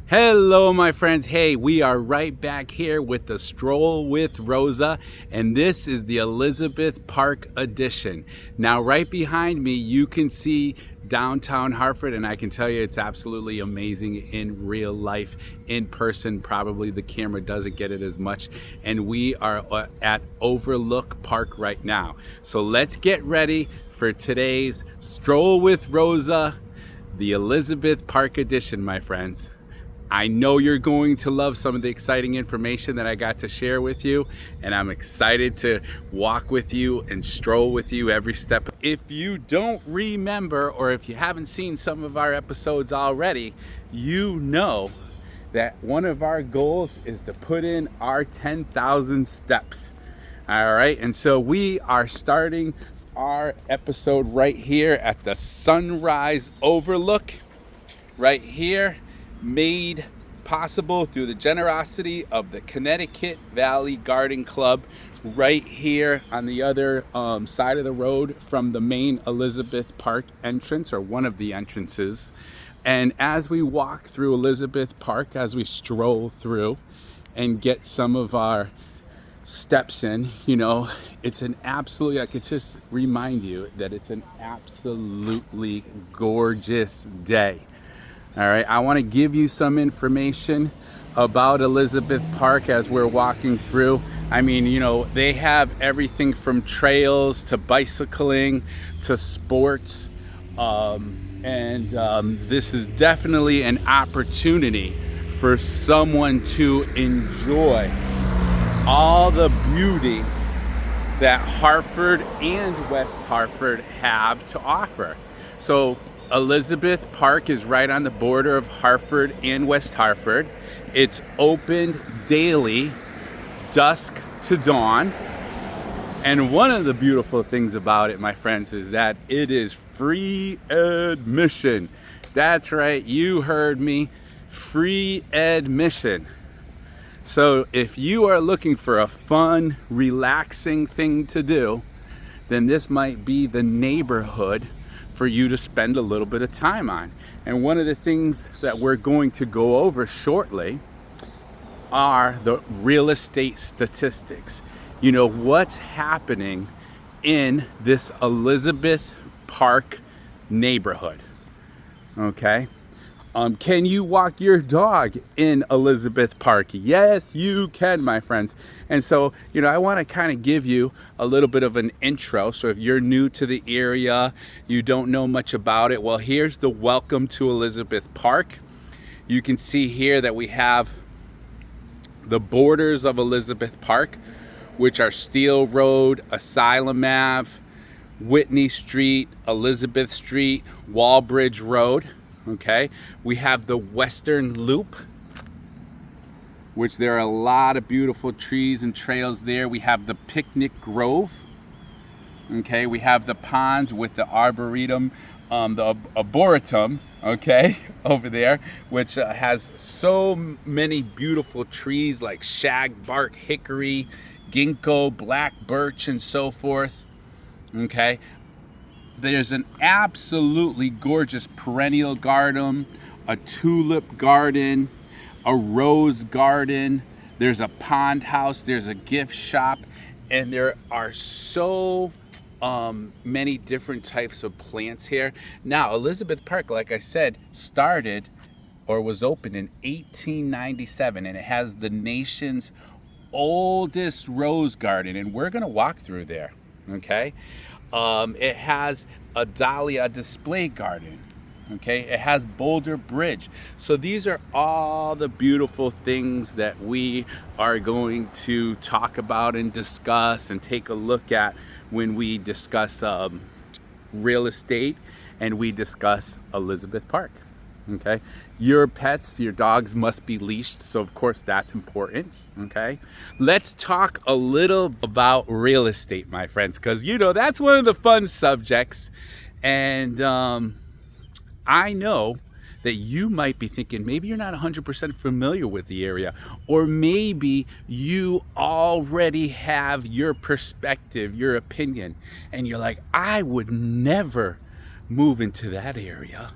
Hello, my friends. Hey, we are right back here with the Stroll with Rosa, and this is the Elizabeth Park edition. Now, right behind me, you can see downtown Hartford, and I can tell you it's absolutely amazing in real life, in person. Probably the camera doesn't get it as much, and we are at Overlook Park right now. So let's get ready for today's Stroll with Rosa, the Elizabeth Park edition, my friends. I know you're going to love some of the exciting information that I got to share with you, and I'm excited to walk with you and stroll with you every step. If you don't remember, or if you haven't seen some of our episodes already, you know that one of our goals is to put in our 10,000 steps. All right, and so we are starting our episode right here at the Sunrise Overlook, right here, made possible through the generosity of the Connecticut Valley Garden Club, right here on the other side of the road from the main Elizabeth Park entrance, or one of the entrances. And as we walk through Elizabeth Park, as we stroll through and get some of our steps in, you know, it's an absolutely, I could just remind you that it's an absolutely gorgeous day. All right, I want to give you some information about Elizabeth Park as we're walking through. I mean, you know, they have everything from trails to bicycling to sports. This is definitely an opportunity for someone to enjoy all the beauty that Hartford and West Hartford have to offer. So Elizabeth Park is right on the border of Hartford and West Hartford. It's opened daily, dusk to dawn. And one of the beautiful things about it, my friends, is that it is free admission. That's right, you heard me, free admission. So if you are looking for a fun, relaxing thing to do, then this might be the neighborhood for you to spend a little bit of time on. And one of the things that we're going to go over shortly are the real estate statistics. You know, what's happening in this Elizabeth Park neighborhood, okay? Can you walk your dog in Elizabeth Park? Yes, you can, my friends. And so, you know, I want to kind of give you a little bit of an intro. So if you're new to the area, you don't know much about it, well, here's the welcome to Elizabeth Park. You can see here that we have the borders of Elizabeth Park, which are Steel Road, Asylum Ave, Whitney Street, Elizabeth Street, Walbridge Road. Okay, we have the Western Loop, which there are a lot of beautiful trees and trails there. We have the Picnic Grove. Okay, we have the ponds with the arboretum, the arboretum, okay, over there, which has so many beautiful trees like shagbark, hickory, ginkgo, black birch, and so forth. Okay. There's an absolutely gorgeous perennial garden, a tulip garden, a rose garden. There's a pond house, there's a gift shop, and there are so many different types of plants here. Now, Elizabeth Park, like I said, started or was opened in 1897, and it has the nation's oldest rose garden, and we're gonna walk through there, okay? It has a dahlia display garden. Okay, it has Boulder Bridge. So these are all the beautiful things that we are going to talk about and discuss and take a look at when we discuss real estate and we discuss Elizabeth Park. Okay, your pets, your dogs must be leashed, so of course that's important. Okay, let's talk a little about real estate, my friends, because you know that's one of the fun subjects. And I know that you might be thinking maybe you're not 100% familiar with the area, or maybe you already have your perspective, your opinion, and you're like, I would never move into that area.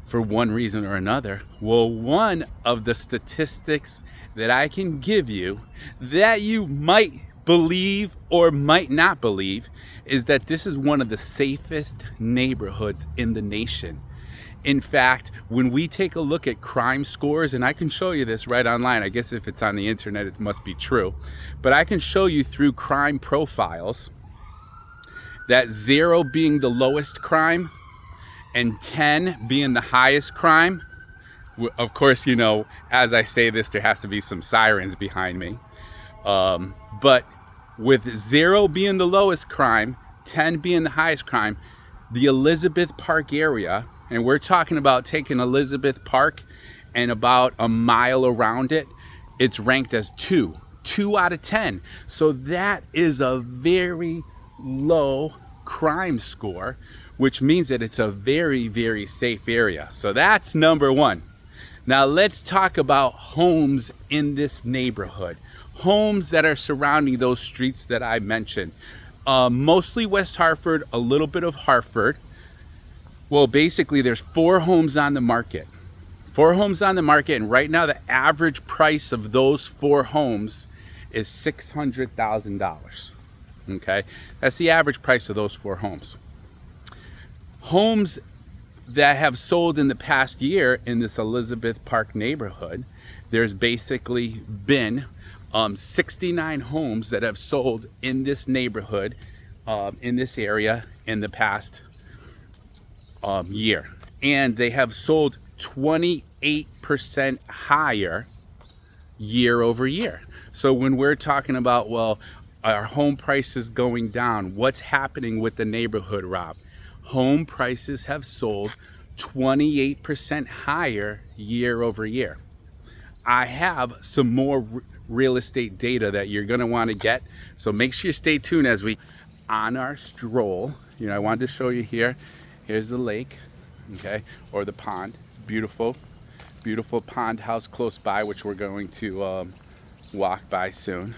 for one reason or another. Well, one of the statistics that I can give you that you might believe or might not believe is that this is one of the safest neighborhoods in the nation. In fact, when we take a look at crime scores, and I can show you this right online, I guess if it's on the internet, it must be true, but I can show you through crime profiles that 0 being the lowest crime and 10 being the highest crime. Of course, you know, as I say this, there has to be some sirens behind me. But with 0 being the lowest crime, 10 being the highest crime, the Elizabeth Park area, and we're talking about taking Elizabeth Park and about a mile around it, it's ranked as 2 out of 10. So that is a very low crime score, which means that it's a very, very safe area. So that's number one. Now let's talk about homes in this neighborhood. Homes that are surrounding those streets that I mentioned. Mostly West Hartford, a little bit of Hartford. Well, basically there's 4 homes on the market. 4 homes on the market, and right now the average price of those 4 homes is $600,000. Okay, that's the average price of those 4 homes. Homes that have sold in the past year in this Elizabeth Park neighborhood, there's basically been 69 homes that have sold in this neighborhood, in this area in the past year. And they have sold 28% higher year over year. So when we're talking about, well, our home prices going down, what's happening with the neighborhood, Rob? Home prices have sold 28% higher year over year. I have some more real estate data that you're going to want to get, so make sure you stay tuned as we on our stroll. You know, I wanted to show you here. Here's the lake, okay, or the pond. Beautiful pond house close by, which we're going to walk by soon.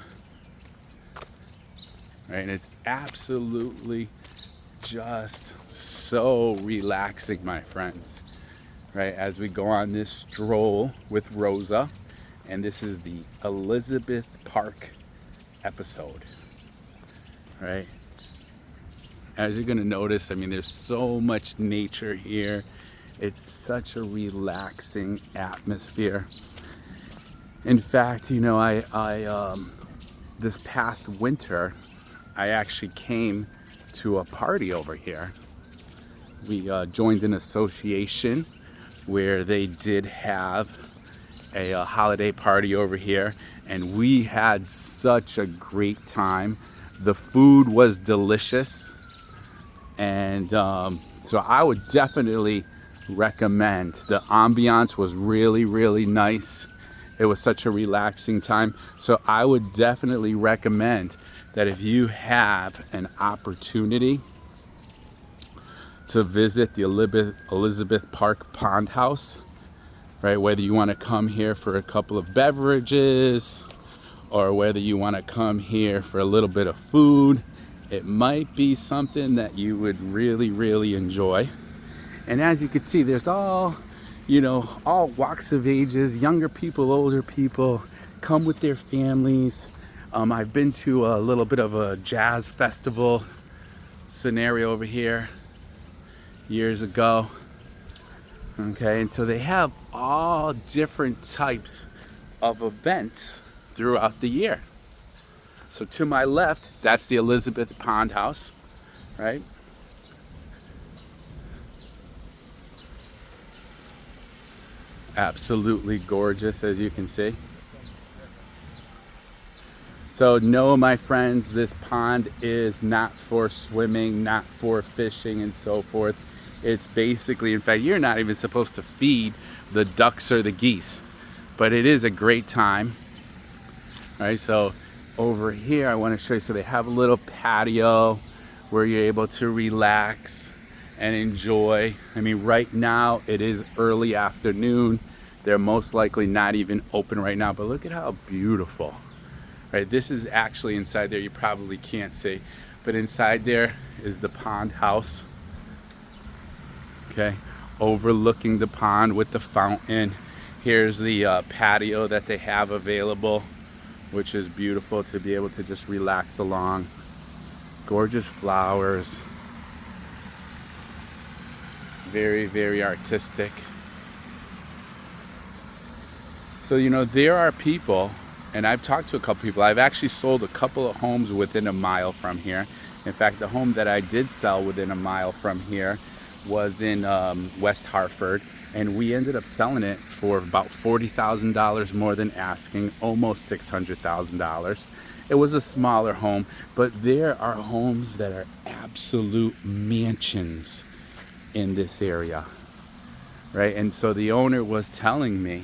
Right, and it's absolutely just so relaxing, my friends, right, as we go on this stroll with Rosa. And this is the Elizabeth Park episode, right? As you're gonna notice, I mean, there's so much nature here. It's such a relaxing atmosphere. In fact, you know, I this past winter, I actually came to a party over here. We joined an association where they did have a holiday party over here, and we had such a great time. The food was delicious, and so I would definitely recommend. The ambiance was really, really nice. It was such a relaxing time, so I would definitely recommend that if you have an opportunity to visit the Elizabeth Park Pond House, right, whether you want to come here for a couple of beverages or whether you want to come here for a little bit of food, it might be something that you would really, really enjoy. And as you can see, there's all, you know, all walks of ages, younger people, older people, come with their families. I've been to a little bit of a jazz festival scenario over here years ago. Okay, and so they have all different types of events throughout the year. So to my left, that's the Elizabeth Pond House, right? Absolutely gorgeous, as you can see. So no, my friends, this pond is not for swimming, not for fishing and so forth. It's basically, in fact, you're not even supposed to feed the ducks or the geese, but it is a great time. All right, so over here, I want to show you, so they have a little patio where you're able to relax and enjoy. I mean, right now it is early afternoon. They're most likely not even open right now, but look at how beautiful. Right, this is actually inside there, you probably can't see, but inside there is the pond house. Okay, overlooking the pond with the fountain. Here's the patio that they have available, which is beautiful to be able to just relax along. Gorgeous flowers. Very, very artistic. So, you know, there are people, and I've talked to a couple people. I've actually sold a couple of homes within a mile from here. In fact, the home that I did sell within a mile from here was in West Hartford, and we ended up selling it for about $40,000 more than asking, almost $600,000. It was a smaller home, but there are homes that are absolute mansions in this area, right? And so the owner was telling me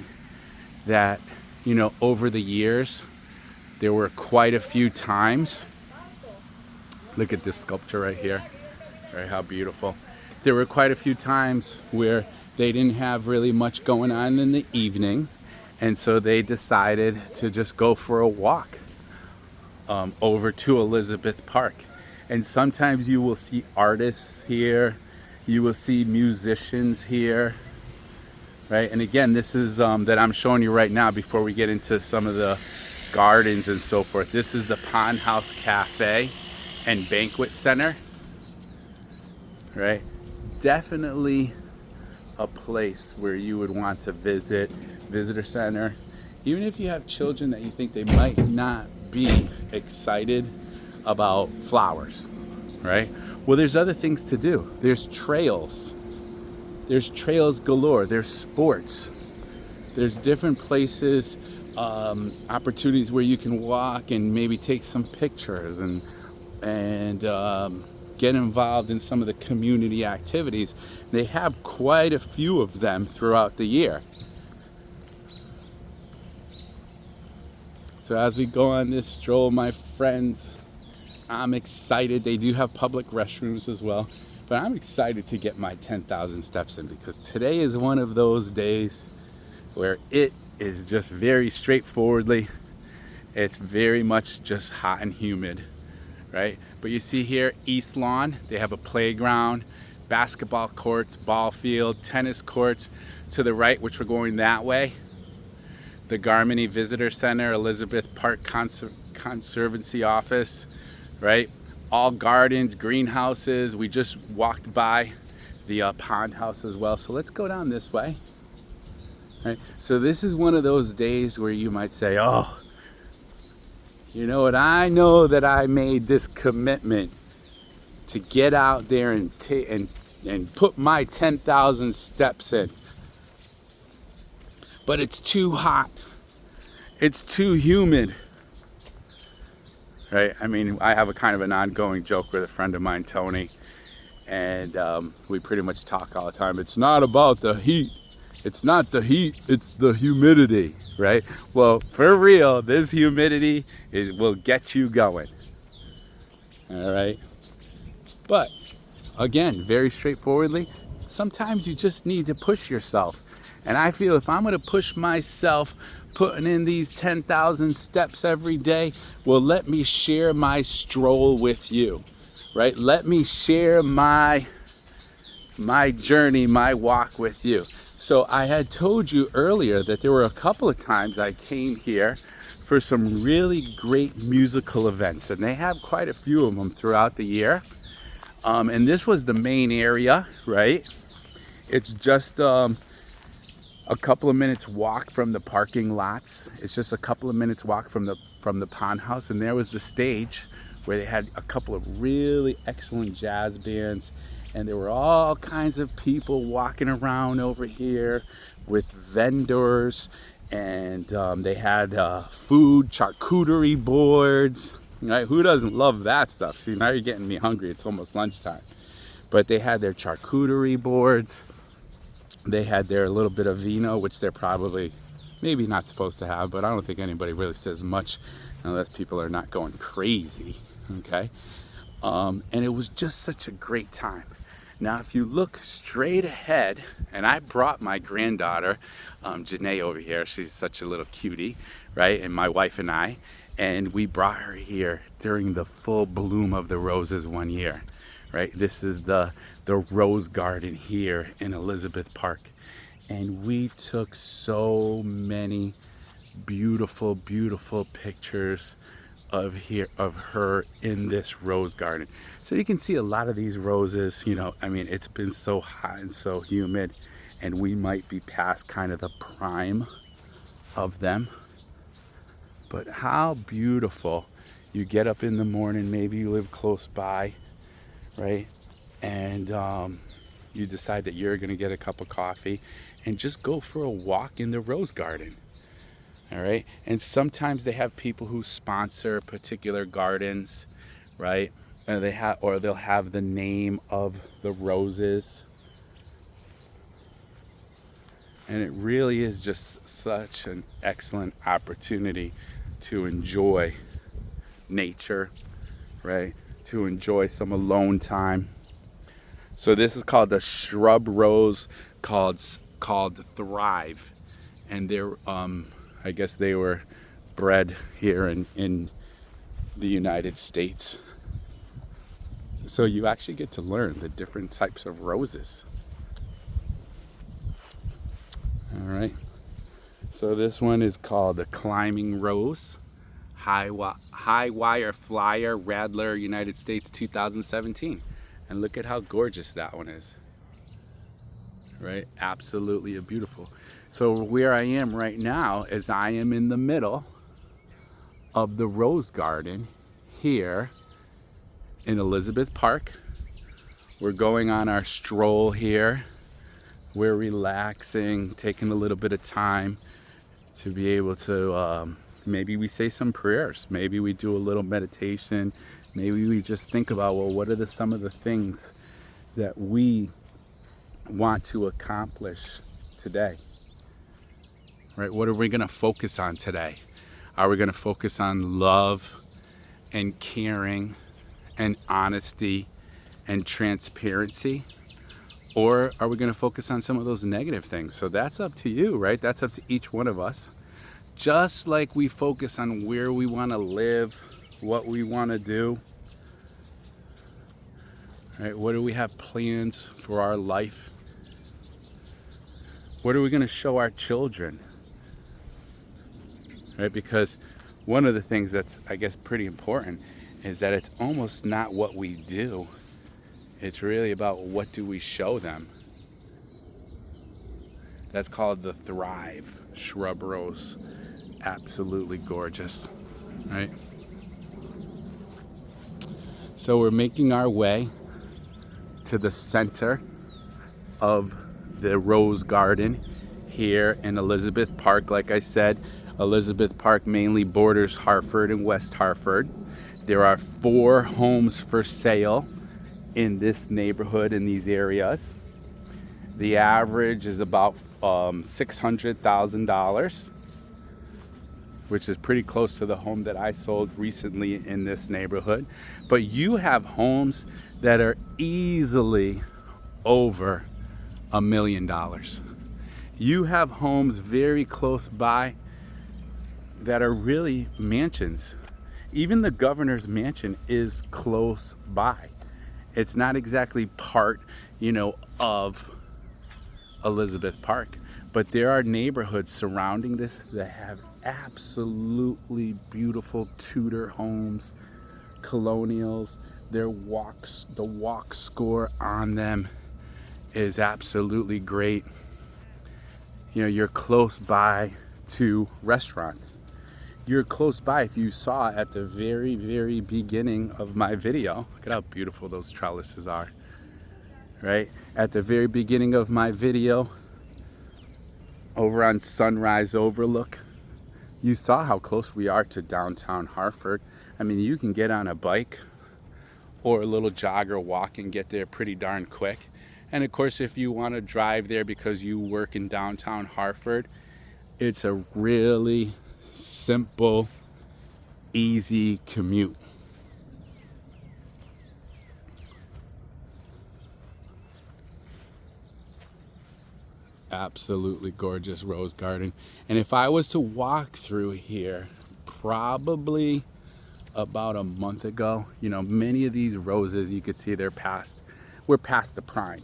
that, you know, over the years, there were quite a few times. Look at this sculpture right here, right? How beautiful. There were quite a few times where they didn't have really much going on in the evening, and so they decided to just go for a walk over to Elizabeth Park. And sometimes you will see artists here, you will see musicians here, right? And again, this is that I'm showing you right now before we get into some of the gardens and so forth. This is the Pond House Cafe and Banquet Center, right? Definitely a place where you would want to visit. Visitor center, even if you have children that you think they might not be excited about flowers, right? Well, there's other things to do. There's trails galore. There's sports, there's different places, opportunities where you can walk and maybe take some pictures and get involved in some of the community activities. They have quite a few of them throughout the year. So as we go on this stroll, my friends, I'm excited. They do have public restrooms as well, but I'm excited to get my 10,000 steps in, because today is one of those days where it is just very straightforwardly, it's very much just hot and humid, right? But you see here, East Lawn, they have a playground, basketball courts, ball field, tennis courts. To the right, which we're going that way, the Garmany Visitor Center, Elizabeth Park Conservancy Office, right? All gardens, greenhouses. We just walked by the pond house as well. So let's go down this way, right? So this is one of those days where you might say, oh, you know what? I know that I made this commitment to get out there and put my 10,000 steps in. But it's too hot. It's too humid. Right? I mean, I have a kind of an ongoing joke with a friend of mine, Tony, and we pretty much talk all the time. It's not about the heat. It's not the heat, it's the humidity, right? Well, for real, this humidity will get you going. All right? But again, very straightforwardly, sometimes you just need to push yourself. And I feel if I'm going to push myself putting in these 10,000 steps every day, well, let me share my stroll with you, right? Let me share my journey, my walk with you. So I had told you earlier that there were a couple of times I came here for some really great musical events, and they have quite a few of them throughout the year. And this was the main area, right? It's just a couple of minutes walk from the parking lots. It's just a couple of minutes walk from the pond house, and there was the stage where they had a couple of really excellent jazz bands, and there were all kinds of people walking around over here with vendors, and they had food, charcuterie boards, right? Who doesn't love that stuff? See, now you're getting me hungry. It's almost lunchtime. But they had their charcuterie boards. They had their little bit of vino, which they're probably maybe not supposed to have, but I don't think anybody really says much unless people are not going crazy, okay? And it was just such a great time. Now, if you look straight ahead, and I brought my granddaughter, Janae, over here. She's such a little cutie, right? And my wife and I, and we brought her here during the full bloom of the roses one year, right? This is the rose garden here in Elizabeth Park. And we took so many beautiful, beautiful pictures of her in this rose garden. So you can see a lot of these roses, you know, I mean, it's been so hot and so humid, and we might be past kind of the prime of them. But how beautiful. You get up in the morning, maybe you live close by, right? And you decide that you're gonna get a cup of coffee and just go for a walk in the rose garden. All right. And sometimes they have people who sponsor particular gardens, right? And they'll have the name of the roses. And it really is just such an excellent opportunity to enjoy nature, right? To enjoy some alone time. So this is called the shrub rose called Thrive. And they're I guess they were bred here in the United States. So you actually get to learn the different types of roses. All right. So this one is called the Climbing Rose, High Wire Flyer, Radler, United States, 2017. And look at how gorgeous that one is. Right? Absolutely beautiful. So where I am right now is I am in the middle of the rose garden here in Elizabeth Park. We're going on our stroll here. We're relaxing, taking a little bit of time to be able to maybe we say some prayers, maybe we do a little meditation, maybe we just think about, well, what are some of the things that we want to accomplish today, right? What are we going to focus on today? Are we going to focus on love and caring and honesty and transparency? Or are we going to focus on some of those negative things? So that's up to you, right? That's up to each one of us. Just like we focus on where we want to live, what we want to do, right? What do we have plans for our life? What are we going to show our children? Right? Because one of the things that's, I guess, pretty important is that it's almost not what we do. It's really about what do we show them. That's called the Thrive Shrub Rose. Absolutely gorgeous, right? So we're making our way to the center of the rose garden here in Elizabeth Park. Like I said, Elizabeth Park mainly borders Hartford and West Hartford. There are 4 homes for sale in this neighborhood, in these areas. The average is about $600,000, which is pretty close to the home that I sold recently in this neighborhood. But you have homes that are easily over $1 million. You have homes very close by that are really mansions. Even the governor's mansion is close by. It's not exactly part, of Elizabeth Park, but there are neighborhoods surrounding this that have absolutely beautiful Tudor homes, colonials. The walk score on them is absolutely great. You're close by to restaurants. You're close by, if you saw at the very, very beginning of my video, look at how beautiful those trellises are, right? At the very beginning of my video, over on Sunrise Overlook, you saw how close we are to downtown Hartford. I mean, you can get on a bike or a little jog or walk and get there pretty darn quick. And of course, if you want to drive there because you work in downtown Hartford, it's a really simple, easy commute. Absolutely gorgeous rose garden. And if I was to walk through here, probably about a month ago. You know, many of these roses, you could see we're past the prime,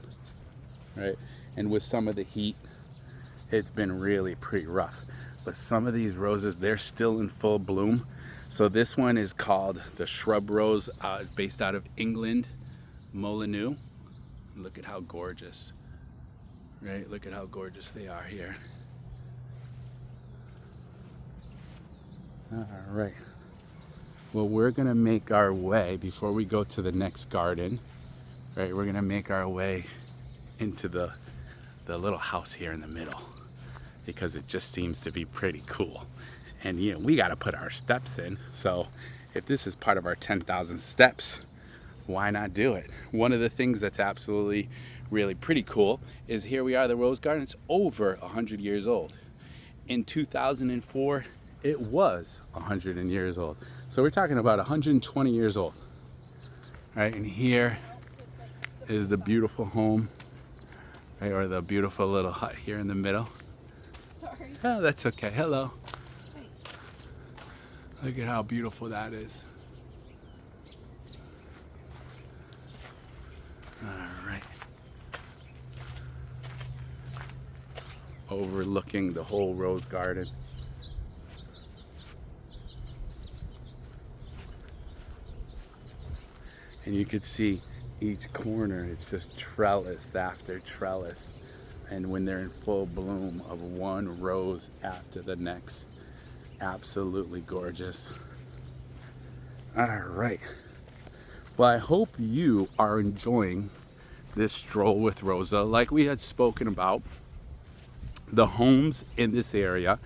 right? And with some of the heat, it's been really pretty rough. But some of these roses, they're still in full bloom. So this one is called the shrub rose, based out of England, Molyneux. Look at how gorgeous, right? Look at how gorgeous they are here. All right. Well, we're gonna make our way, before we go to the next garden, right? We're gonna make our way into the little house here in the middle, because it just seems to be pretty cool. And you know, we got to put our steps in. So if this is part of our 10,000 steps, why not do it? One of the things that's absolutely really pretty cool is here we are, the rose garden. It's over 100 years old. In 2004, it was 100 years old. So we're talking about 120 years old. Right, and here is the beautiful home, right, or the beautiful little hut here in the middle. Sorry. Oh, that's okay. Hello. Look at how beautiful that is. All right. Overlooking the whole rose garden. And you could see each corner, it's just trellis after trellis. And when they're in full bloom of one rose after the next. Absolutely gorgeous. All right. Well, I hope you are enjoying this stroll with Rosa. Like we had spoken about, the homes in this area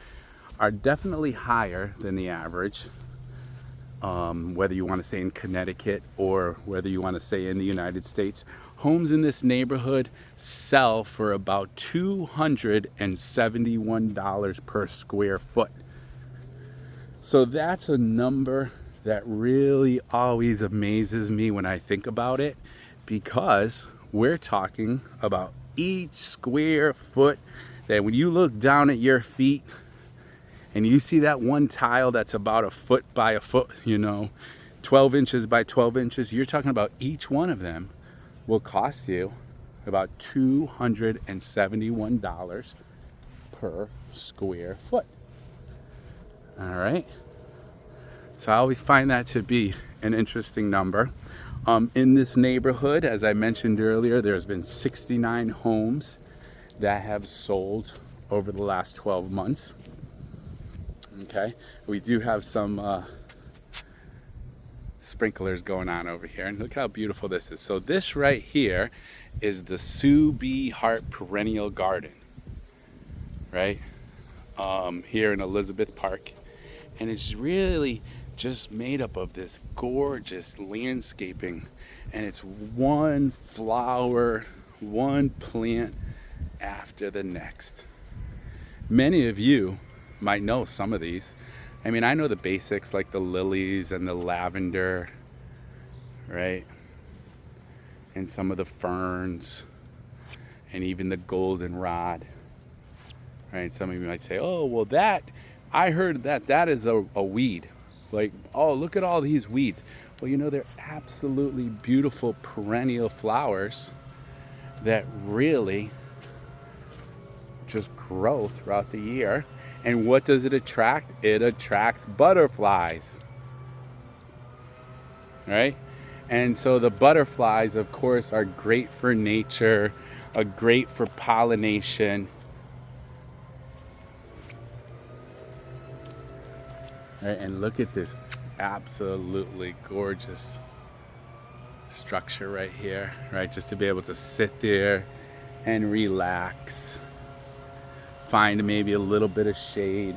are definitely higher than the average. Whether you want to say in Connecticut or whether you want to say in the United States, homes in this neighborhood sell for about $271 per square foot. So that's a number that really always amazes me when I think about it, because we're talking about each square foot that when you look down at your feet and you see that one tile that's about a foot by a foot, 12 inches by 12 inches, you're talking about each one of them will cost you about $271 per square foot. All right. So I always find that to be an interesting number. In this neighborhood, as I mentioned earlier, there's been 69 homes that have sold over the last 12 months. Okay. We do have some sprinklers going on over here. And look how beautiful this is. So this right here is the Sue B. Hart Perennial Garden, right? Here in Elizabeth Park. And it's really just made up of this gorgeous landscaping, and it's one flower, one plant after the next. Many of you might know some of these. I mean, I know the basics like the lilies and the lavender, right? And some of the ferns and even the goldenrod, right? Some of you might say, oh, well, I heard that is a weed. Like, oh, look at all these weeds. Well, they're absolutely beautiful perennial flowers that really just grow throughout the year. And what does it attract? It attracts butterflies, right? And so the butterflies, of course, are great for nature, are great for pollination. Right, and look at this absolutely gorgeous structure right here, right? Just to be able to sit there and relax, find maybe a little bit of shade,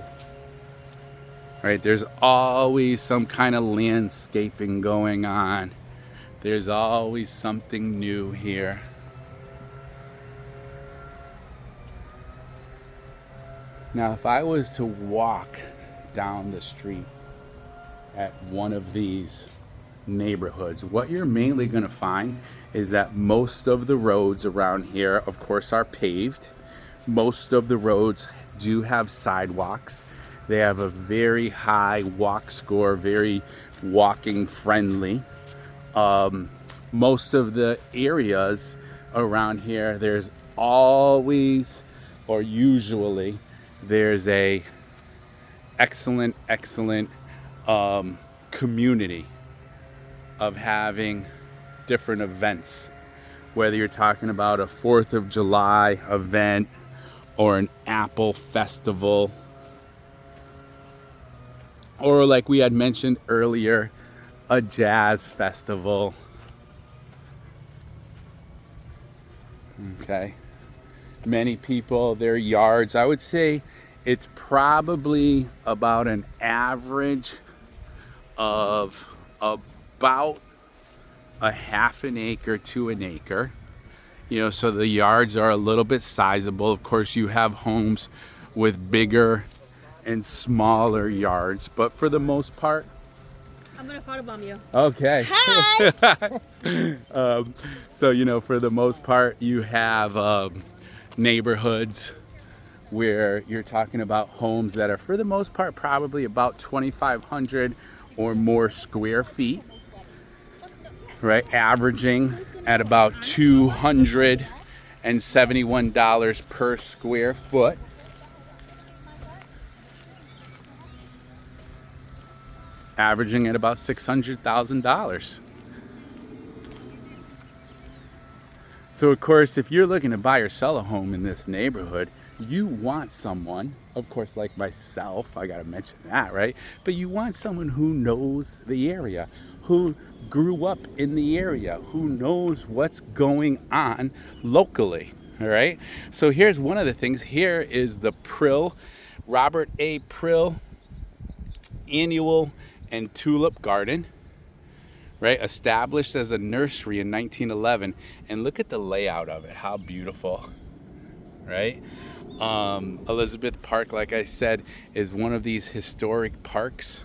right? There's always some kind of landscaping going on. There's always something new here. Now, if I was to walk down the street at one of these neighborhoods, what you're mainly going to find is that most of the roads around here, of course, are paved. Most of the roads do have sidewalks They have a very high walk score, very walking friendly. Most of the areas around here, there's always, or usually, there's a excellent community of having different events, whether you're talking about a 4th of July event or an apple festival, or like we had mentioned earlier, a jazz festival. Okay. Many people, their yards, I would say it's probably about an average of about a half an acre to an acre. You know, so the yards are a little bit sizable. Of course, you have homes with bigger and smaller yards, but for the most part, I'm gonna photobomb you. Okay. Hi! So, you know, for the most part, you have neighborhoods where you're talking about homes that are, for the most part, probably about 2,500 or more square feet, right? Averaging at about $271 per square foot. Averaging at about $600,000. So of course, if you're looking to buy or sell a home in this neighborhood, you want someone, of course, like myself, I gotta mention that, right? But you want someone who knows the area, who grew up in the area, who knows what's going on locally, all right? So here's one of the things. Here is the Prill, Robert A. Prill Annual and Tulip Garden, right? Established as a nursery in 1911. And look at the layout of it, how beautiful, right? Elizabeth Park, like I said, is one of these historic parks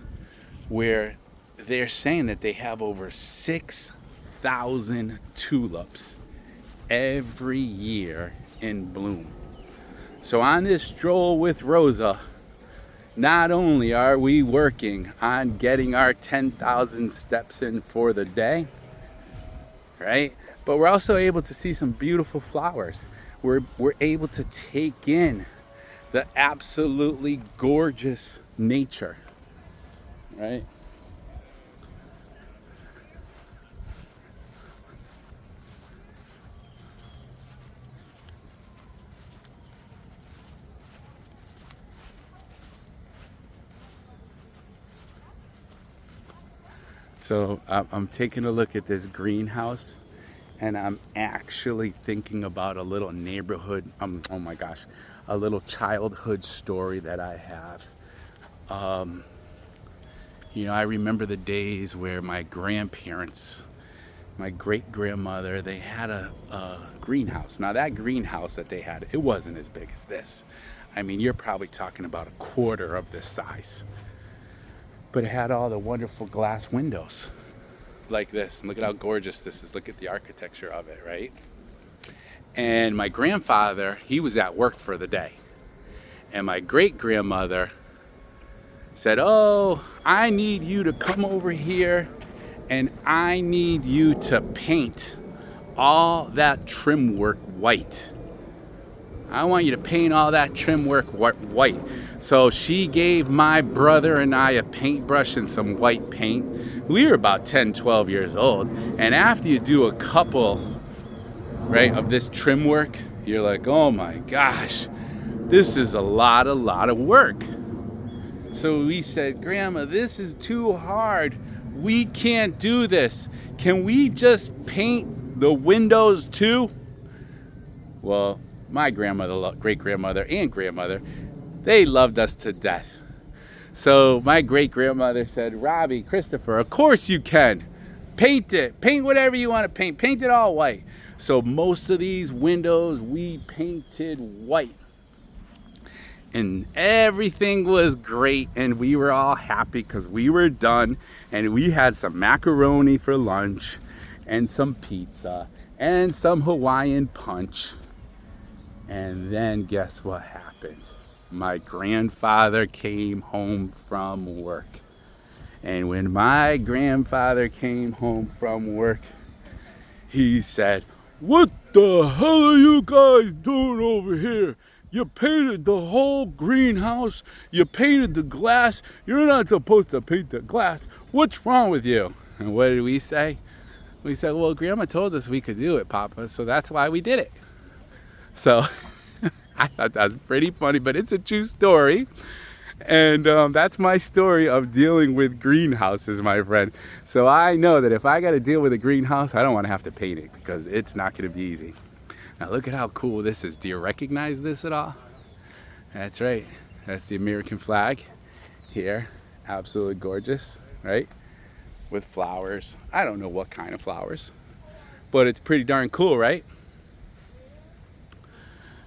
where they're saying that they have over 6,000 tulips every year in bloom. So on this stroll with Rosa, not only are we working on getting our 10,000 steps in for the day, right? But we're also able to see some beautiful flowers. We're able to take in the absolutely gorgeous nature, right? So I'm taking a look at this greenhouse, and I'm actually thinking about a little neighborhood, oh my gosh, a little childhood story that I have. You know, I remember the days where my grandparents, my great-grandmother, they had a greenhouse. Now that greenhouse that they had, it wasn't as big as this. I mean, you're probably talking about a quarter of this size. But it had all the wonderful glass windows like this. And look at how gorgeous this is. Look at the architecture of it, right? And my grandfather, he was at work for the day. And my great-grandmother said, "Oh, I need you to come over here and I need you to paint all that trim work white. I want you to paint all that trim work white." So she gave my brother and I a paintbrush and some white paint. We were about 10, 12 years old. And after you do a couple, right, of this trim work, you're like, oh my gosh, this is a lot of work. So we said, "Grandma, this is too hard. We can't do this. Can we just paint the windows too?" Well, my grandmother, great-grandmother, and grandmother, they loved us to death. So my great-grandmother said, "Robbie, Christopher, of course you can. Paint it. Paint whatever you want to paint. Paint it all white." So most of these windows we painted white. And everything was great, and we were all happy because we were done, and we had some macaroni for lunch and some pizza and some Hawaiian punch. And then guess what happened? my grandfather came home from work. And when my grandfather came home from work, he said, "What the hell are you guys doing over here? You painted the whole greenhouse. You painted the glass. You're not supposed to paint the glass. What's wrong with you?" And what did we say? We said, "Well, Grandma told us we could do it, Papa, so that's why we did it." So I thought that was pretty funny, but it's a true story. And that's my story of dealing with greenhouses, my friend. So I know that if I got to deal with a greenhouse, I don't want to have to paint it because it's not going to be easy. Now look at how cool this is. Do you recognize this at all? That's right. That's the American flag here. Absolutely gorgeous, right? With flowers. I don't know what kind of flowers, but it's pretty darn cool, right?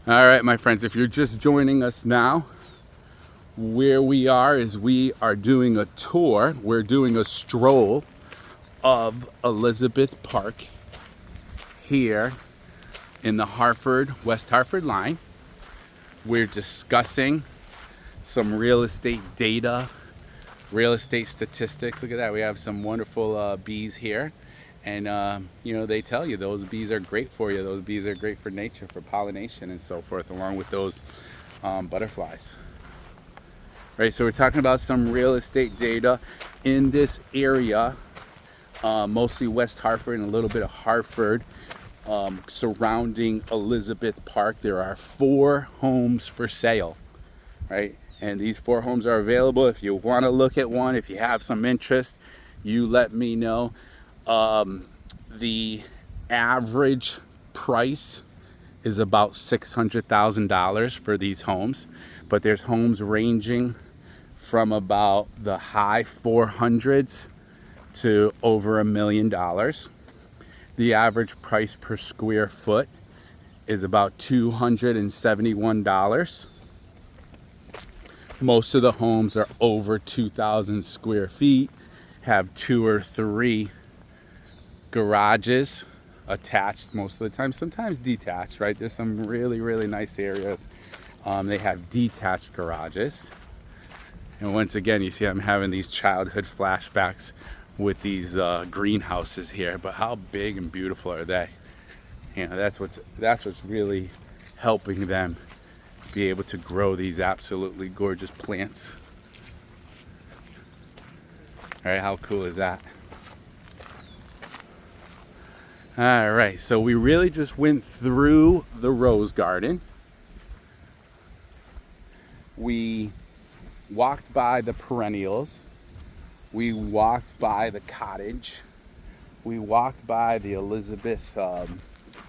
All right, my friends, if you're just joining us now, where we are is we are doing a tour. We're doing a stroll of Elizabeth Park here in the West Hartford line. We're discussing some real estate data, real estate statistics. Look at that. We have some wonderful bees here. And, they tell you those bees are great for you. Those bees are great for nature, for pollination and so forth, along with those butterflies. Right, so we're talking about some real estate data in this area, mostly West Hartford and a little bit of Hartford, surrounding Elizabeth Park. There are 4 homes for sale, right? And these 4 homes are available. If you want to look at one, if you have some interest, you let me know. The average price is about $600,000 for these homes, but there's homes ranging from about the high 400s to over $1 million. The average price per square foot is about $271. Most of the homes are over 2,000 square feet, have 2 or 3 garages attached most of the time, sometimes detached, right? There's some really, really nice areas. They have detached garages. And once again, you see I'm having these childhood flashbacks with these greenhouses here, but how big and beautiful are they? That's what's really helping them be able to grow these absolutely gorgeous plants. All right, how cool is that? All right, so we really just went through the rose garden. We walked by the perennials. We walked by the cottage. We walked by the Elizabeth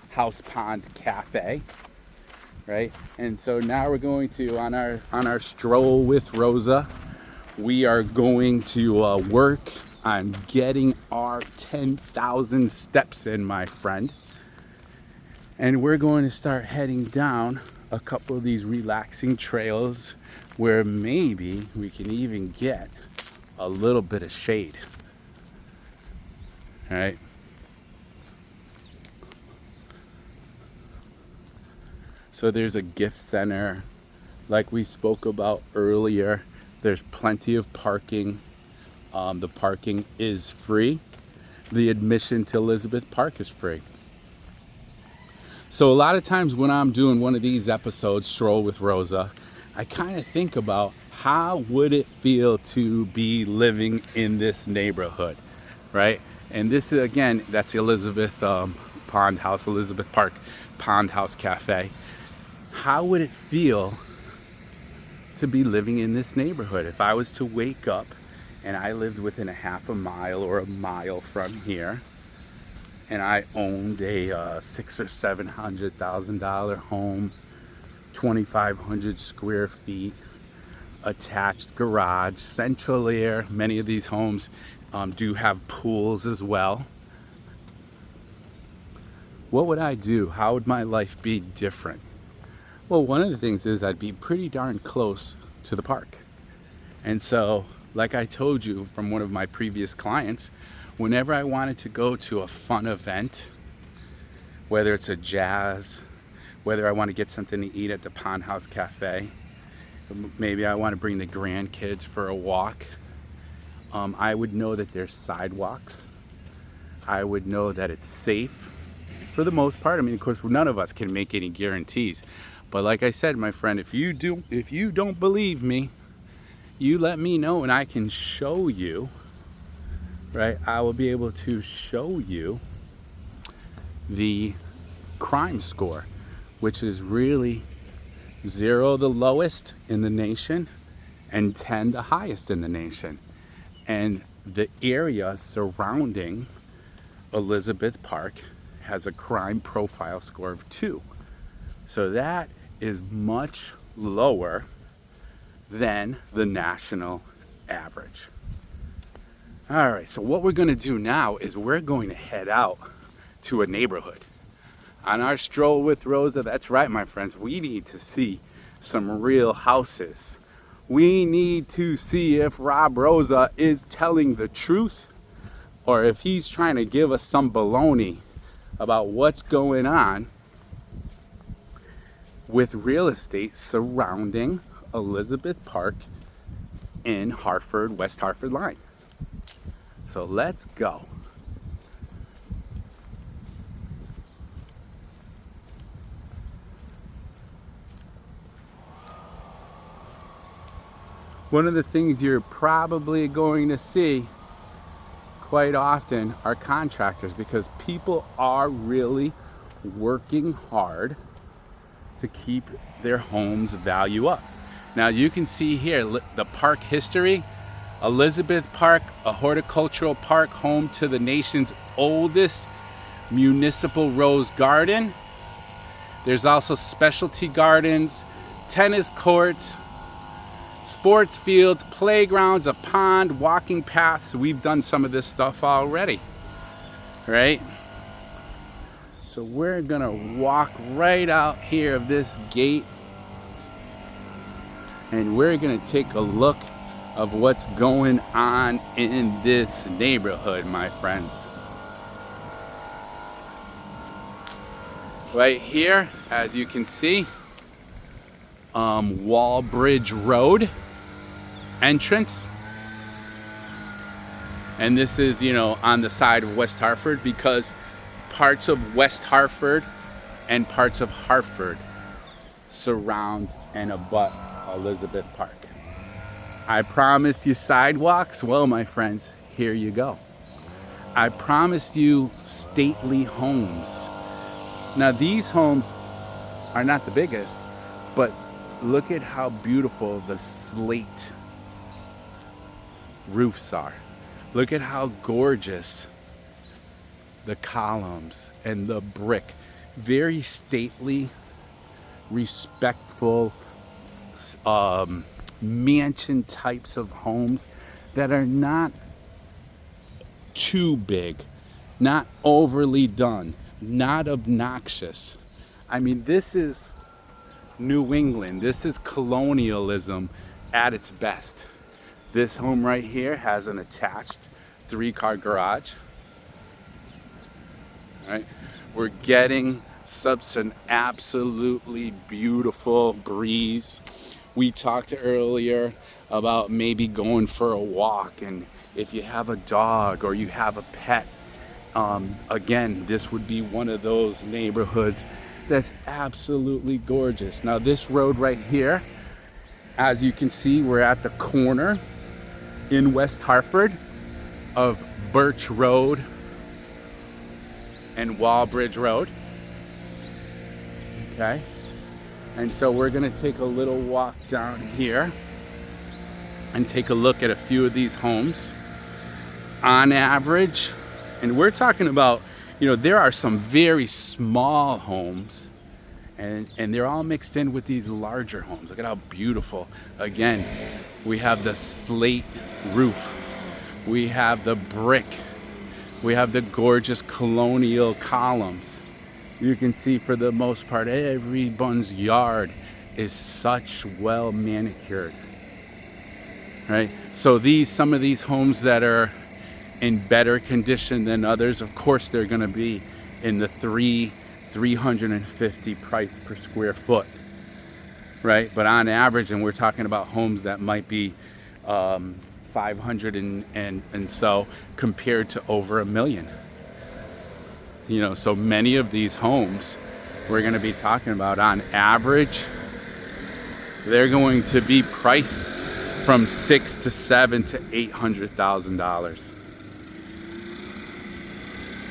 House Pond Cafe, right? And so now we're going to, on our stroll with Rosa, we are going to work on getting our 10,000 steps in, my friend. And we're going to start heading down a couple of these relaxing trails where maybe we can even get a little bit of shade. All right. So there's a gift center like we spoke about earlier. There's plenty of parking. The parking is free. The admission to Elizabeth Park is free. So a lot of times when I'm doing one of these episodes, Stroll with Rosa, I kind of think about how would it feel to be living in this neighborhood, right? And this is, again, that's the Elizabeth Pond House, Elizabeth Park Pond House Cafe. How would it feel to be living in this neighborhood? If I was to wake up and I lived within a half a mile or a mile from here, and I owned a $600,000 or $700,000 home, 2,500 square feet, attached garage, central air. Many of these homes do have pools as well. What would I do? How would my life be different? Well, one of the things is I'd be pretty darn close to the park. And so, like I told you from one of my previous clients, whenever I wanted to go to a fun event, whether it's a jazz, whether I want to get something to eat at the Pond House Cafe, Maybe I want to bring the grandkids for a walk. I would know that there's sidewalks. I would know that it's safe for the most part. I mean, of course, none of us can make any guarantees. But like I said, my friend, if you don't believe me, you let me know and I can show you, right? I will be able to show you the crime score, which is really 0 the lowest in the nation and 10 the highest in the nation. And the area surrounding Elizabeth Park has a crime profile score of 2. So that is much lower than the national average. All right, so what we're gonna do now is we're going to head out to a neighborhood. On our stroll with Rosa, that's right, my friends, we need to see some real houses. We need to see if Rob Rosa is telling the truth or if he's trying to give us some baloney about what's going on with real estate surrounding Elizabeth Park in Hartford, West Hartford line. So let's go. One of the things you're probably going to see quite often are contractors, because people are really working hard to keep their homes value up. Now you can see here the park history. Elizabeth Park, a horticultural park home to the nation's oldest municipal rose garden. There's also specialty gardens, tennis courts, sports fields, playgrounds, a pond, walking paths. We've done some of this stuff already, right? So we're gonna walk right out here of this gate and we're gonna take a look of what's going on in this neighborhood, my friends. Right here, as you can see, Wallbridge Road entrance. And this is, on the side of West Hartford, because parts of West Hartford and parts of Hartford surround and abut Elizabeth Park. I promised you sidewalks. Well, my friends, here you go. I promised you stately homes. Now, these homes are not the biggest, but look at how beautiful the slate roofs are. Look at how gorgeous the columns and the brick. Very stately, respectful, mansion types of homes that are not too big, not overly done, not obnoxious. I mean, this is New England. This is colonialism at its best. This home right here has an attached 3-car garage. All right, we're getting such an absolutely beautiful breeze. We talked earlier about maybe going for a walk, and if you have a dog or you have a pet, again, this would be one of those neighborhoods that's absolutely gorgeous. Now this road right here, as you can see, we're at the corner in West Hartford of Birch Road and Wallbridge Road. Okay, and so we're gonna take a little walk down here and take a look at a few of these homes. On average, and we're talking about, there are some very small homes, and they're all mixed in with these larger homes. Look at how beautiful. Again, we have the slate roof, we have the brick, we have the gorgeous colonial columns. You can see for the most part, everyone's yard is such well manicured, right? So some of these homes that are in better condition than others, of course, they're gonna be in the $350 price per square foot. right? But on average, and we're talking about homes that might be 500 and so compared to over 1 million. You know, so many of these homes we're going to be talking about on average, they're going to be priced from $600,000 to $700,000 to $800,000.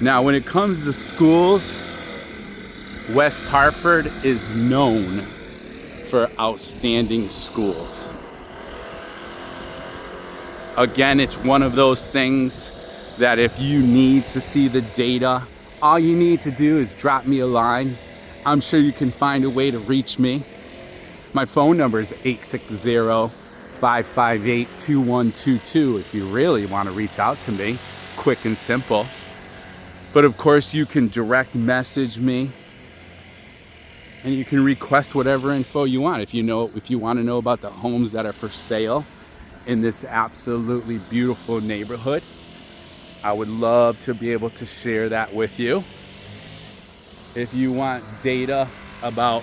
Now, when it comes to schools, West Hartford is known for outstanding schools. Again, it's one of those things that if you need to see the data, all you need to do is drop me a line. I'm sure you can find a way to reach me. My phone number is 860-558-2122 if you really want to reach out to me, quick and simple. But of course, you can direct message me and you can request whatever info you want. If you want to know about the homes that are for sale in this absolutely beautiful neighborhood, I would love to be able to share that with you. If you want data about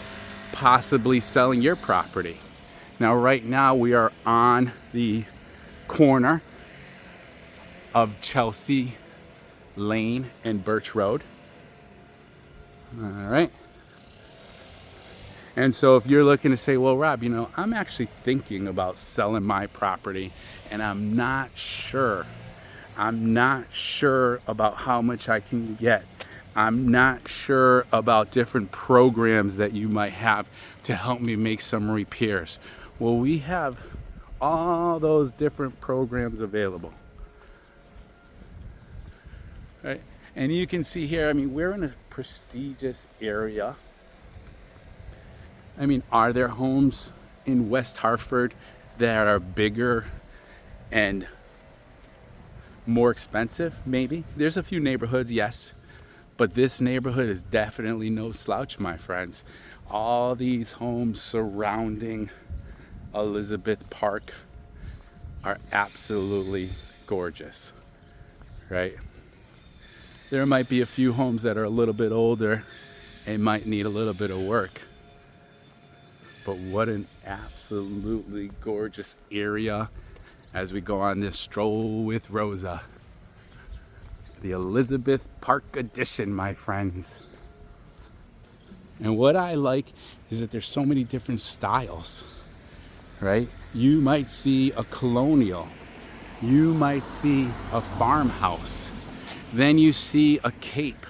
possibly selling your property. Now, right now we are on the corner of Chelsea Lane and Birch Road. All right. And so if you're looking to say, well, Rob, I'm actually thinking about selling my property and I'm not sure about how much I can get. I'm not sure about different programs that you might have to help me make some repairs. Well, we have all those different programs available. Right? And you can see here, we're in a prestigious area. Are there homes in West Hartford that are bigger and more expensive? Maybe. There's a few neighborhoods, yes. But this neighborhood is definitely no slouch, my friends. All these homes surrounding Elizabeth Park are absolutely gorgeous, right? There might be a few homes that are a little bit older and might need a little bit of work. But what an absolutely gorgeous area as we go on this stroll with Rosa. The Elizabeth Park edition, my friends. And what I like is that there's so many different styles, right? You might see a colonial. You might see a farmhouse. Then you see a cape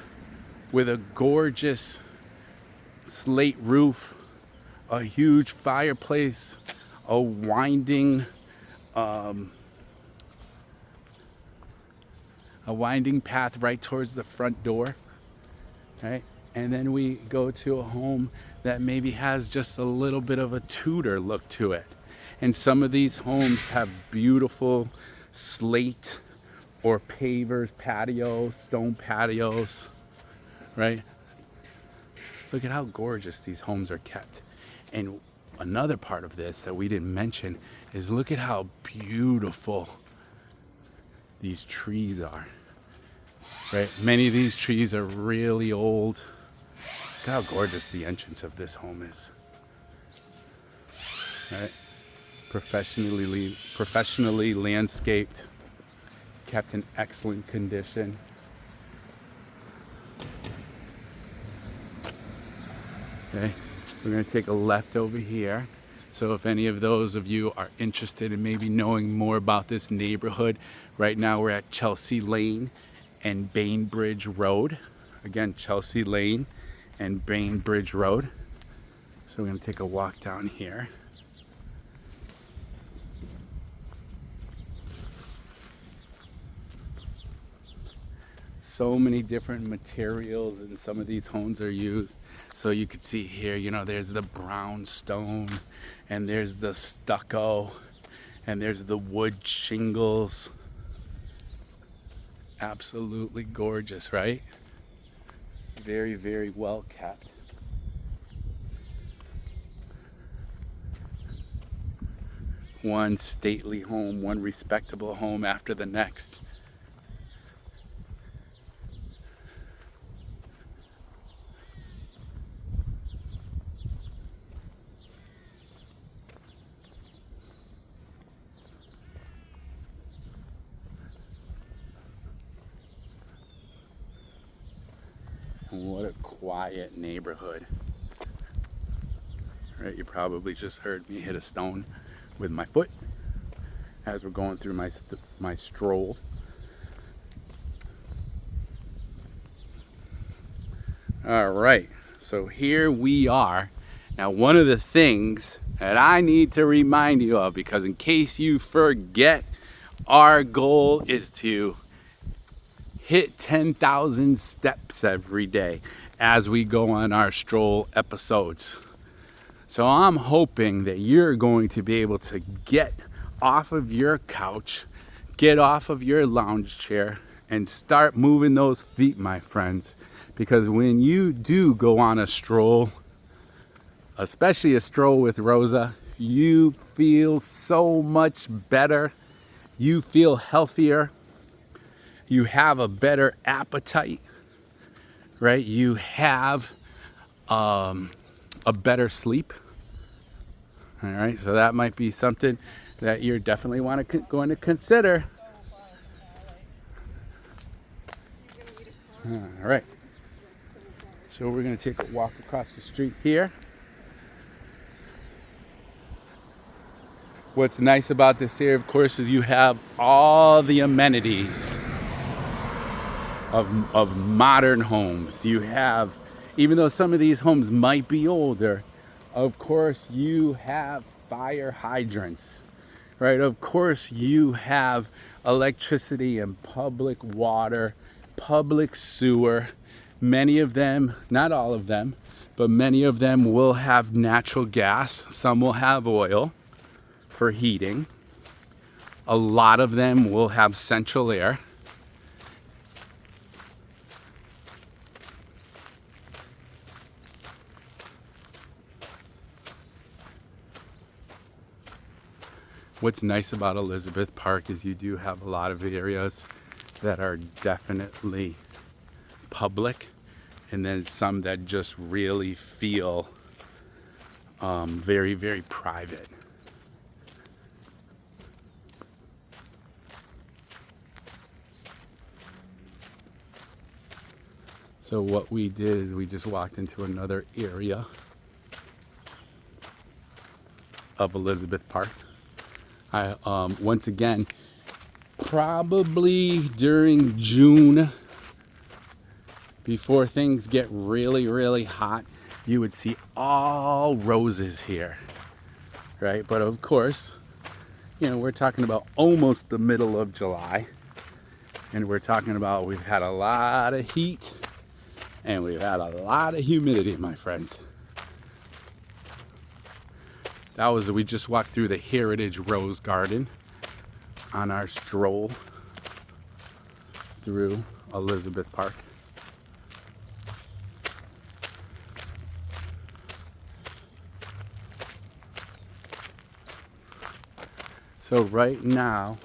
with a gorgeous slate roof, a huge fireplace, a winding path right towards the front door, right? And then we go to a home that maybe has just a little bit of a Tudor look to it. And some of these homes have beautiful slate or pavers, patios, stone patios, right? Look at how gorgeous these homes are kept. And another part of this that we didn't mention is look at how beautiful these trees are, right? Many of these trees are really old. Look how gorgeous the entrance of this home is, right? Professionally landscaped, kept in excellent condition. Okay, we're going to take a left over here. So if any of those of you are interested in maybe knowing more about this neighborhood, right now we're at Chelsea Lane and Bainbridge Road. Again, Chelsea Lane and Bainbridge Road. So we're going to take a walk down here. So many different materials in some of these homes are used. So you could see here, there's the brown stone and there's the stucco and there's the wood shingles. Absolutely gorgeous, right? Very, very well kept. One stately home, one respectable home after the next. What a quiet neighborhood. Right, you probably just heard me hit a stone with my foot as we're going through my stroll. All right, so here we are. Now, one of the things that I need to remind you of, because in case you forget, our goal is to hit 10,000 steps every day as we go on our stroll episodes. So I'm hoping that you're going to be able to get off of your couch, get off of your lounge chair, and start moving those feet, my friends. Because when you do go on a stroll, especially a stroll with Rosa, you feel so much better. You feel healthier. You have a better appetite, right? You have a better sleep. All right, so that might be something that you're definitely going to consider. All right, so we're going to take a walk across the street here. What's nice about this here, of course, is you have all the amenities of modern homes. You have, even though some of these homes might be older, of course you have fire hydrants, right? Of course you have electricity and public water, public sewer. Many of them, not all of them, but many of them will have natural gas. Some will have oil for heating. A lot of them will have central air. What's nice about Elizabeth Park is you do have a lot of areas that are definitely public, and then some that just really feel very, very private. So what we did is we just walked into another area of Elizabeth Park. Once again, probably during June, before things get really, really hot, you would see all roses here, right? But of course, you know, we're talking about almost the middle of July, and we're talking about we've had a lot of heat and we've had a lot of humidity, my friends. We just walked through the Heritage Rose Garden on our stroll through Elizabeth Park. So right now,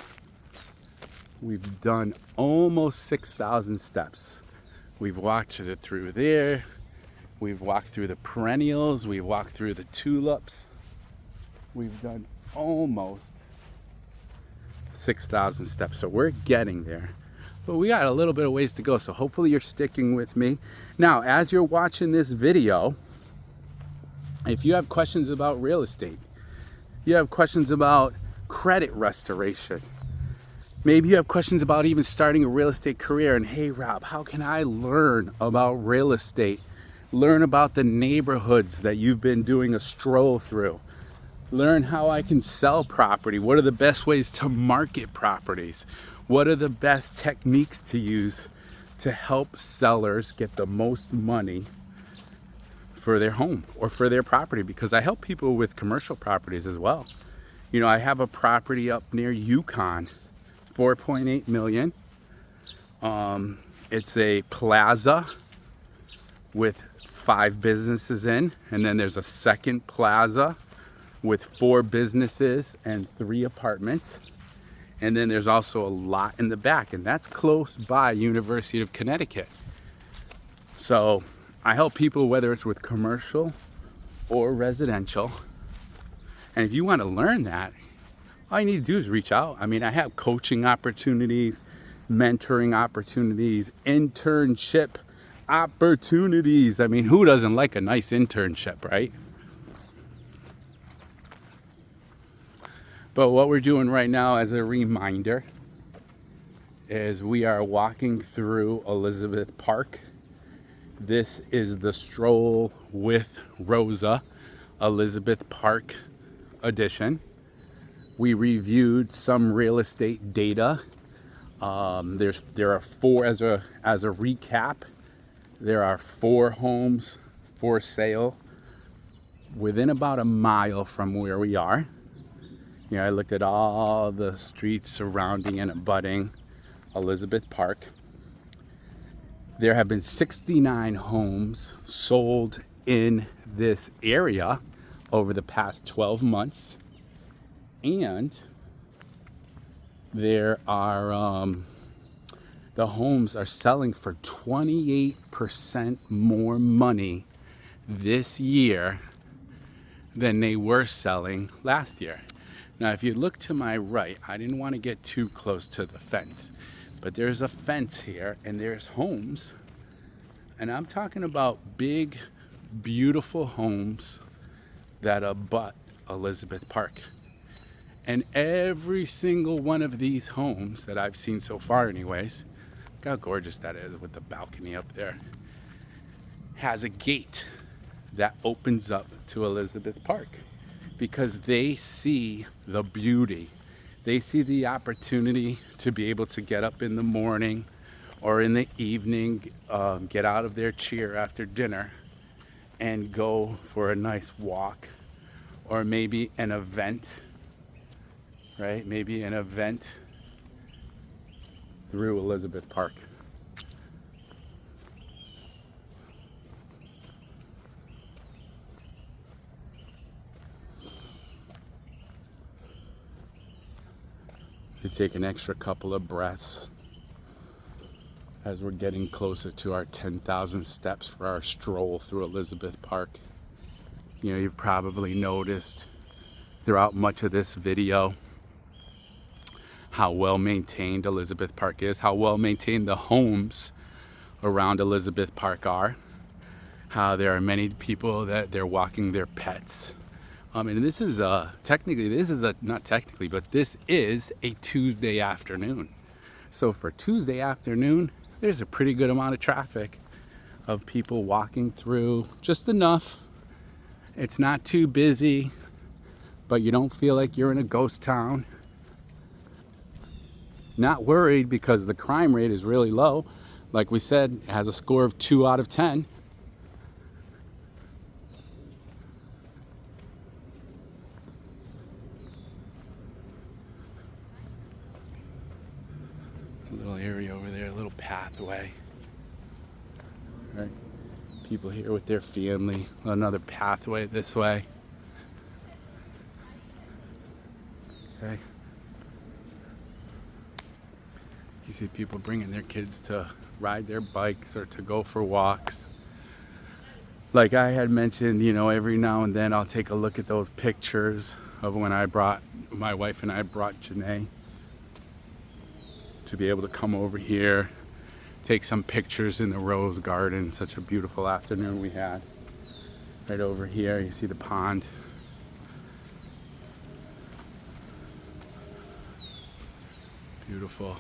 we've done almost 6,000 steps. We've walked through there. We've walked through the perennials. We've walked through the tulips. We've done almost 6,000 steps. So we're getting there. But we got a little bit of ways to go. So hopefully you're sticking with me. Now, as you're watching this video, if you have questions about real estate, you have questions about credit restoration, maybe you have questions about even starting a real estate career, and hey Rob, how can I learn about real estate? Learn about the neighborhoods that you've been doing a stroll through. Learn how I can sell property. What are the best ways to market properties? What are the best techniques to use to help sellers get the most money for their home or for their property? Because I help people with commercial properties as well. You know, I have a property up near Yukon, 4.8 million. It's a plaza with 5 businesses in, and then there's a second plaza with 4 businesses and 3 apartments. And then there's also a lot in the back, and that's close by University of Connecticut. So I help people whether it's with commercial or residential. And if you want to learn that, all you need to do is reach out. I mean, I have coaching opportunities, mentoring opportunities, internship opportunities. I mean, who doesn't like a nice internship, right? But what we're doing right now as a reminder is we are walking through Elizabeth Park. This is the Stroll with Rosa Elizabeth Park edition. We reviewed some real estate data. There are four, as a recap, there are 4 homes for sale within about a mile from where we are. You know, I looked at all the streets surrounding and abutting Elizabeth Park. There have been 69 homes sold in this area over the past 12 months. And there are, the homes are selling for 28% more money this year than they were selling last year. Now, if you look to my right, I didn't want to get too close to the fence, but there's a fence here and there's homes. And I'm talking about big, beautiful homes that abut Elizabeth Park. And every single one of these homes that I've seen so far anyways, look how gorgeous that is with the balcony up there, has a gate that opens up to Elizabeth Park because they see the beauty. They see the opportunity to be able to get up in the morning or in the evening, get out of their chair after dinner and go for a nice walk, or maybe an event, right? Maybe an event through Elizabeth Park. You take an extra couple of breaths as we're getting closer to our 10,000 steps for our stroll through Elizabeth Park. You know, you've probably noticed throughout much of this video how well maintained Elizabeth Park is, how well maintained the homes around Elizabeth Park are, how there are many people that they're walking their pets. And this is this is a Tuesday afternoon. So for Tuesday afternoon, there's a pretty good amount of traffic of people walking through, just enough. It's not too busy, but you don't feel like you're in a ghost town. Not worried because the crime rate is really low. Like we said, it has a score of 2 out of 10. A little area over there, a little pathway. Right? People here with their family. Another pathway this way. Okay. You see people bringing their kids to ride their bikes or to go for walks. Like I had mentioned, you know, every now and then I'll take a look at those pictures of when my wife and I brought Janae to be able to come over here, take some pictures in the rose garden. Such a beautiful afternoon we had. Right over here, you see the pond. Beautiful,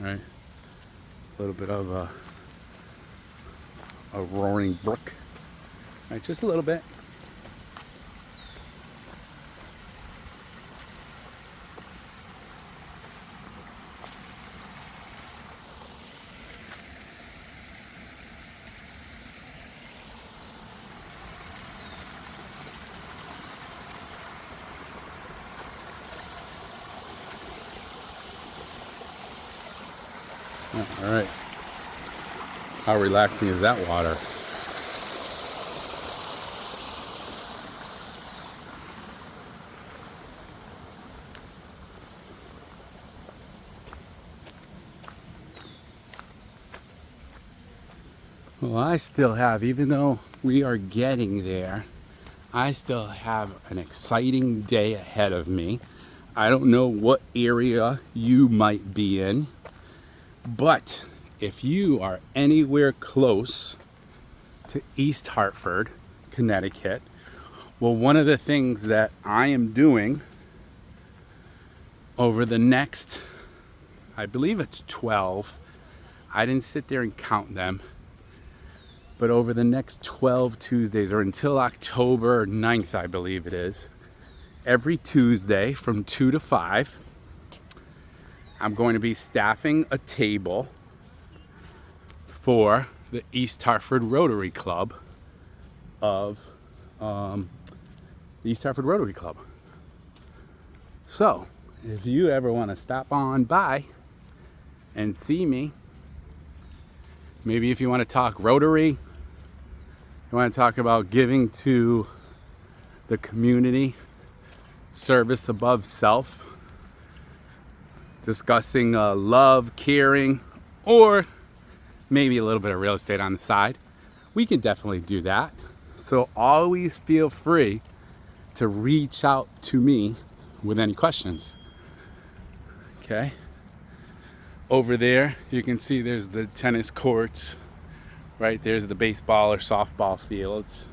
right? A little bit of a roaring brook, right? Just a little bit. All right. How relaxing is that water? Well, I still have, even though we are getting there, I still have an exciting day ahead of me. I don't know what area you might be in, but if you are anywhere close to East Hartford, Connecticut, well, one of the things that I am doing over the next, I believe it's 12, I didn't sit there and count them, but over the next 12 Tuesdays, or until October 9th, I believe it is, every Tuesday from 2 to 5, I'm going to be staffing a table for the East Hartford Rotary Club of the East Hartford Rotary Club. So, if you ever want to stop on by and see me, maybe if you want to talk Rotary, you want to talk about giving to the community, service above self, discussing love, caring, or maybe a little bit of real estate on the side, we can definitely do that. So always feel free to reach out to me with any questions. Okay. Over there, you can see there's the tennis courts. Right there's the baseball or softball fields.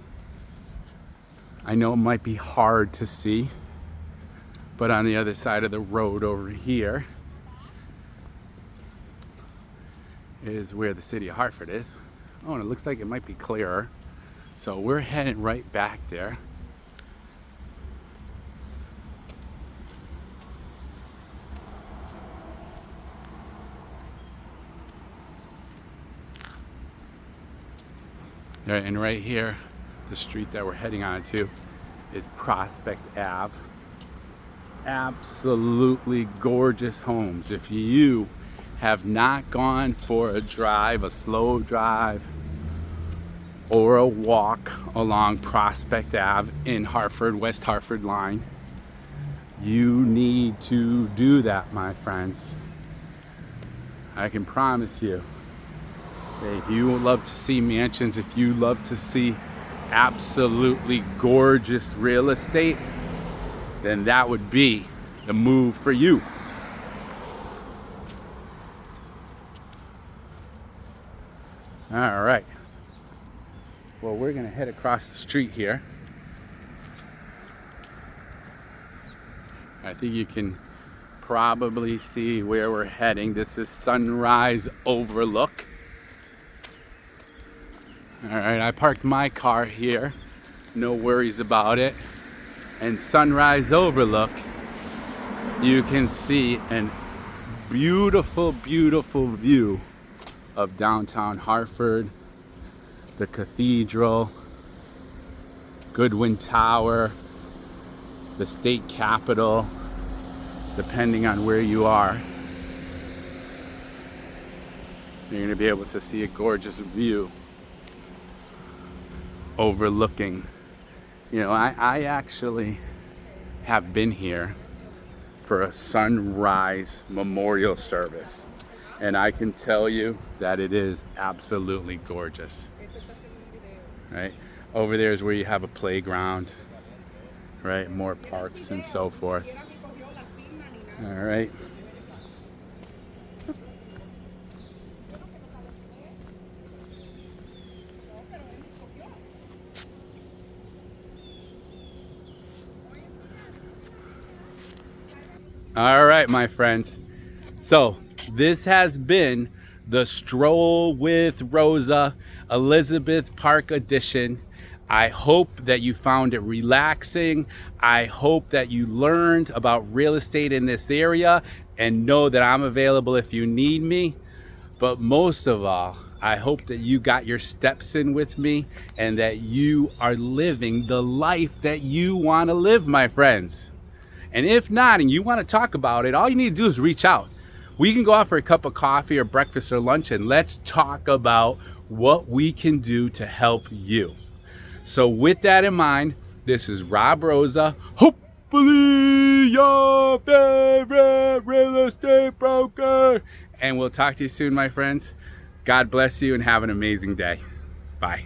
I know it might be hard to see, but on the other side of the road over here is where the city of Hartford is. Oh, and it looks like it might be clearer. So we're heading right back there. All right, and right here, the street that we're heading on to is Prospect Ave. Absolutely gorgeous homes. If you have not gone for a drive, a slow drive, or a walk along Prospect Ave in Hartford, West Hartford line, you need to do that, my friends. I can promise you, if you love to see mansions, if you love to see absolutely gorgeous real estate, then that would be the move for you. All right. Well, we're gonna head across the street here. I think you can probably see where we're heading. This is Sunrise Overlook. All right, I parked my car here. No worries about it. And Sunrise Overlook, you can see a beautiful, beautiful view of downtown Hartford, the cathedral, Goodwin Tower, the state capitol, depending on where you are. You're going to be able to see a gorgeous view overlooking. You know, I actually have been here for a sunrise memorial service, and I can tell you that it is absolutely gorgeous. Right over there is where you have a playground, right? More parks and so forth. All right. All right, my friends. So this has been the Stroll with Rosa Elizabeth Park edition. I hope that you found it relaxing. I hope that you learned about real estate in this area and know that I'm available if you need me. But most of all, I hope that you got your steps in with me and that you are living the life that you want to live, my friends. And if not, and you want to talk about it, all you need to do is reach out. We can go out for a cup of coffee or breakfast or lunch, and let's talk about what we can do to help you. So with that in mind, this is Rob Rosa, hopefully your favorite real estate broker. And we'll talk to you soon, my friends. God bless you and have an amazing day. Bye.